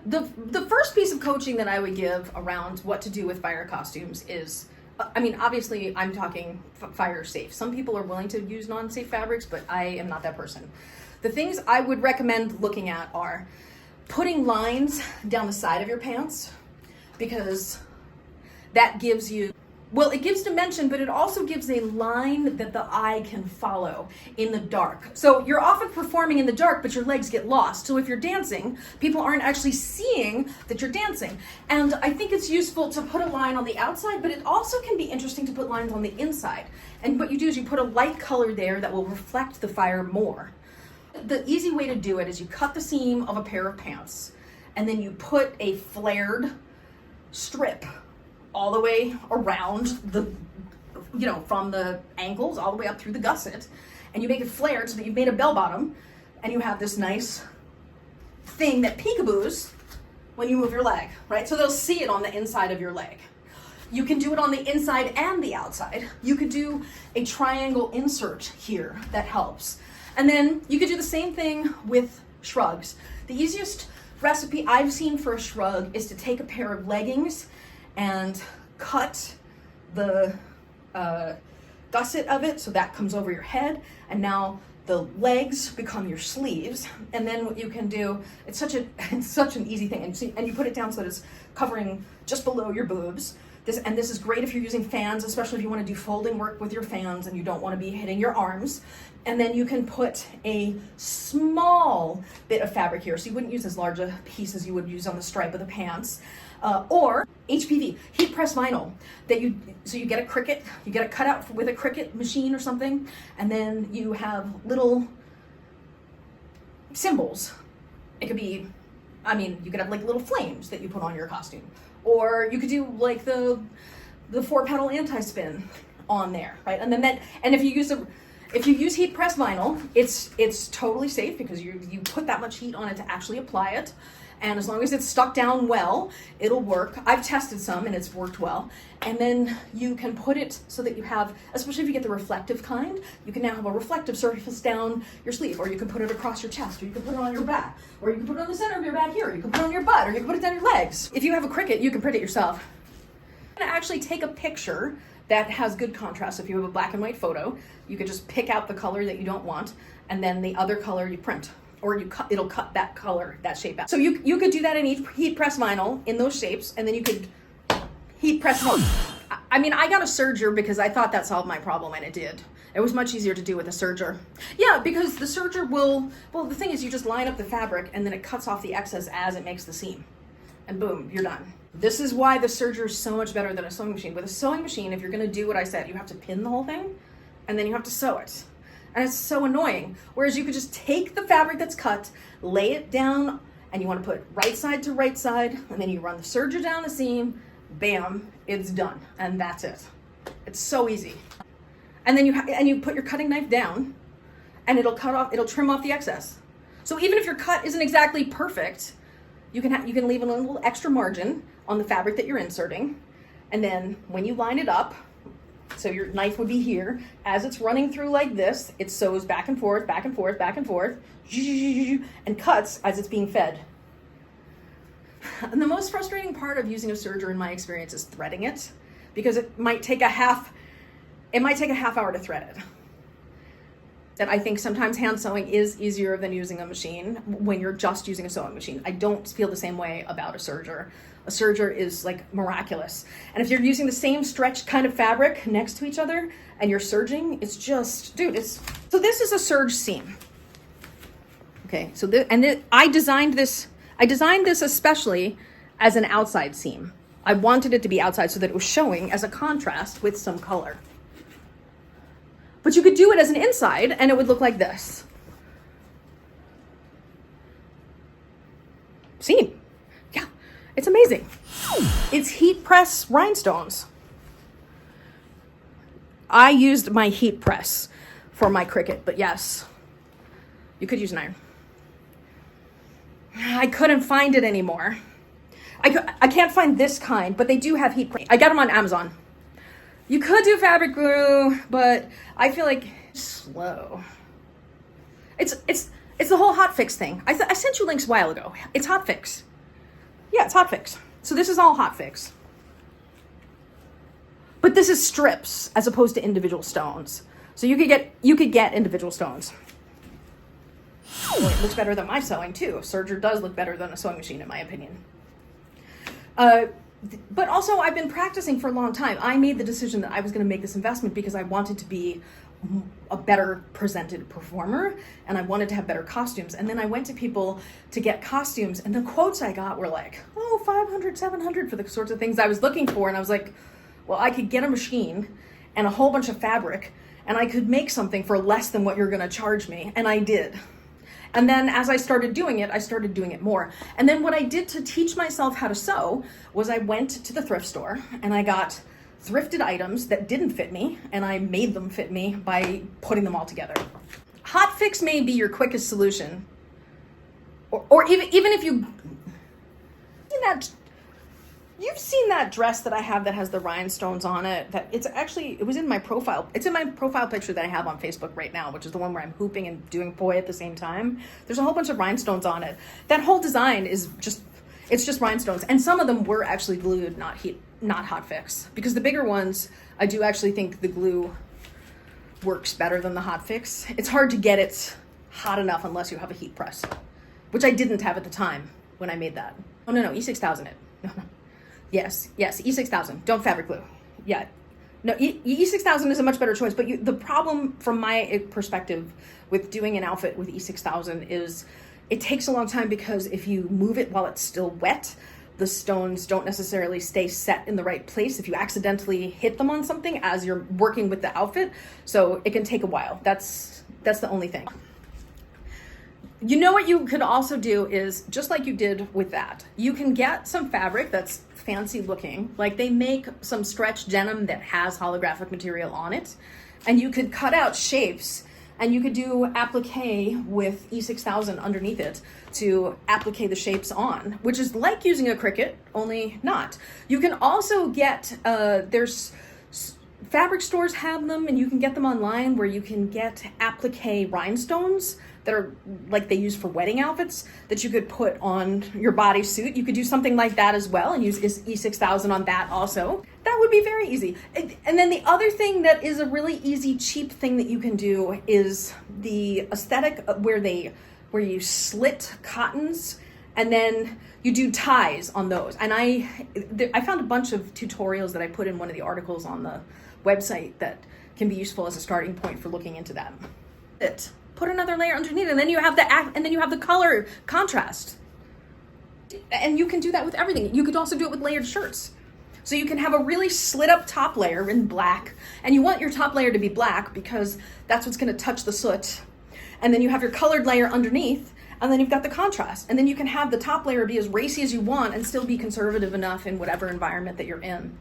The first piece of coaching that I would give around what to do with fire costumes is, I mean, obviously I'm talking fire safe. Some people are willing to use non-safe fabrics, but I am not that person. The things I would recommend looking at are putting lines down the side of your pants, because that gives you, well, it gives dimension, but it also gives a line that the eye can follow in the dark. So you're often performing in the dark, but your legs get lost. So if you're dancing, people aren't actually seeing that you're dancing. And I think it's useful to put a line on the outside, but it also can be interesting to put lines on the inside. And what you do is you put a light color there that will reflect the fire more. The easy way to do it is you cut the seam of a pair of pants, and then you put a flared strip all the way around the, you know, from the ankles all the way up through the gusset, and you make it flared so that you've made a bell bottom, and you have this nice thing that peekaboos when you move your leg, right? So they'll see it on the inside of your leg. You can do it on the inside and the outside. You could do a triangle insert here that helps. And then you could do the same thing with shrugs. The easiest recipe I've seen for a shrug is to take a pair of leggings and cut the gusset of it so that comes over your head, and now the legs become your sleeves. And then what you can do, it's such an easy thing, and you put it down so that it's covering just below your boobs. This is great if you're using fans, especially if you want to do folding work with your fans and you don't want to be hitting your arms. And then you can put a small bit of fabric here, so you wouldn't use as large a piece as you would use on the stripe of the pants. Or HPV, heat press vinyl, so you get a Cricut, you get it cut out with a Cricut machine or something, and then you have little symbols. It could be, I mean, you could have like little flames that you put on your costume, or you could do like the 4-petal anti-spin on there, right? And then if you use heat press vinyl, it's totally safe because you put that much heat on it to actually apply it. And as long as it's stuck down well, it'll work. I've tested some and it's worked well. And then you can put it so that you have, especially if you get the reflective kind, you can now have a reflective surface down your sleeve, or you can put it across your chest, or you can put it on your back, or you can put it on the center of your back here, or you can put it on your butt, or you can put it down your legs. If you have a Cricut, you can print it yourself. I'm gonna actually take a picture that has good contrast. If you have a black and white photo, you could just pick out the color that you don't want, and then the other color you print. Or it'll cut that color, that shape out. So you could do that in heat press vinyl in those shapes, and then you could heat press home. I mean, I got a serger because I thought that solved my problem, and it did. It was much easier to do with a serger. Yeah, because the serger will, well, the thing is you just line up the fabric and then it cuts off the excess as it makes the seam. And boom, you're done. This is why the serger is so much better than a sewing machine. With a sewing machine, if you're gonna do what I said, you have to pin the whole thing, and then you have to sew it. And it's so annoying. Whereas you could just take the fabric that's cut, lay it down, and you want to put right side to right side, and then you run the serger down the seam, bam, it's done. And that's it. It's so easy. And then you put your cutting knife down, and it'll trim off the excess. So even if your cut isn't exactly perfect, you can leave a little extra margin on the fabric that you're inserting. And then when you line it up, so your knife would be here. As it's running through like this, it sews back and forth, back and forth, back and forth, and cuts as it's being fed. And the most frustrating part of using a serger in my experience is threading it, because it might take a half hour to thread it. That I think sometimes hand sewing is easier than using a machine when you're just using a sewing machine. I don't feel the same way about a serger. A serger is like miraculous. And if you're using the same stretched kind of fabric next to each other and you're serging, it's just, dude, so this is a serge seam. Okay, so I designed this especially as an outside seam. I wanted it to be outside so that it was showing as a contrast with some color. But you could do it as an inside and it would look like this. See? Yeah, it's amazing. It's heat press rhinestones. I used my heat press for my Cricut, but yes, you could use an iron. I couldn't find it anymore. I can't find this kind, but they do have heat press. I got them on Amazon. You could do fabric glue, but I feel like it's slow. It's the whole hotfix thing. I sent you links a while ago. It's hotfix. Yeah, it's hot fix. So this is all hot fix. But this is strips as opposed to individual stones. So you could get individual stones. Well, it looks better than my sewing too. Serger does look better than a sewing machine in my opinion. But also I've been practicing for a long time. I made the decision that I was going to make this investment because I wanted to be a better presented performer and I wanted to have better costumes. And then I went to people to get costumes and the quotes I got were like, oh, 500, 700 for the sorts of things I was looking for. And I was like, well, I could get a machine and a whole bunch of fabric and I could make something for less than what you're going to charge me. And I did. And then as I started doing it more. And then what I did to teach myself how to sew was I went to the thrift store and I got thrifted items that didn't fit me and I made them fit me by putting them all together. Hot fix may be your quickest solution. Or even if you've seen that dress that I have that has the rhinestones on it, that it was in my profile. It's in my profile picture that I have on Facebook right now, which is the one where I'm hooping and doing poi at the same time. There's a whole bunch of rhinestones on it. That whole design is just rhinestones. And some of them were actually glued, not hot fix. Because the bigger ones, I do actually think the glue works better than the hot fix. It's hard to get it hot enough unless you have a heat press, which I didn't have at the time when I made that. Oh, no, E6000 it. No. Yes, E6000. Don't fabric glue. Yeah. No, E6000 is a much better choice, but the problem from my perspective with doing an outfit with E6000 is it takes a long time because if you move it while it's still wet, the stones don't necessarily stay set in the right place if you accidentally hit them on something as you're working with the outfit. So it can take a while. That's the only thing. You know what you could also do is, just like you did with that, you can get some fabric that's fancy looking, like they make some stretch denim that has holographic material on it, and you could cut out shapes and you could do applique with E6000 underneath it to applique the shapes on, which is like using a Cricut, only not. You can also get, there's fabric stores have them and you can get them online where you can get applique rhinestones that are like they use for wedding outfits that you could put on your bodysuit. You could do something like that as well and use E6000 on that also. That would be very easy. And then the other thing that is a really easy, cheap thing that you can do is the aesthetic where you slit cottons and then you do ties on those. And I found a bunch of tutorials that I put in one of the articles on the website that can be useful as a starting point for looking into that. Put another layer underneath, and then you have the color contrast. And you can do that with everything. You could also do it with layered shirts. So you can have a really slit up top layer in black, and you want your top layer to be black because that's what's going to touch the soot. And then you have your colored layer underneath, and then you've got the contrast. And then you can have the top layer be as racy as you want and still be conservative enough in whatever environment that you're in.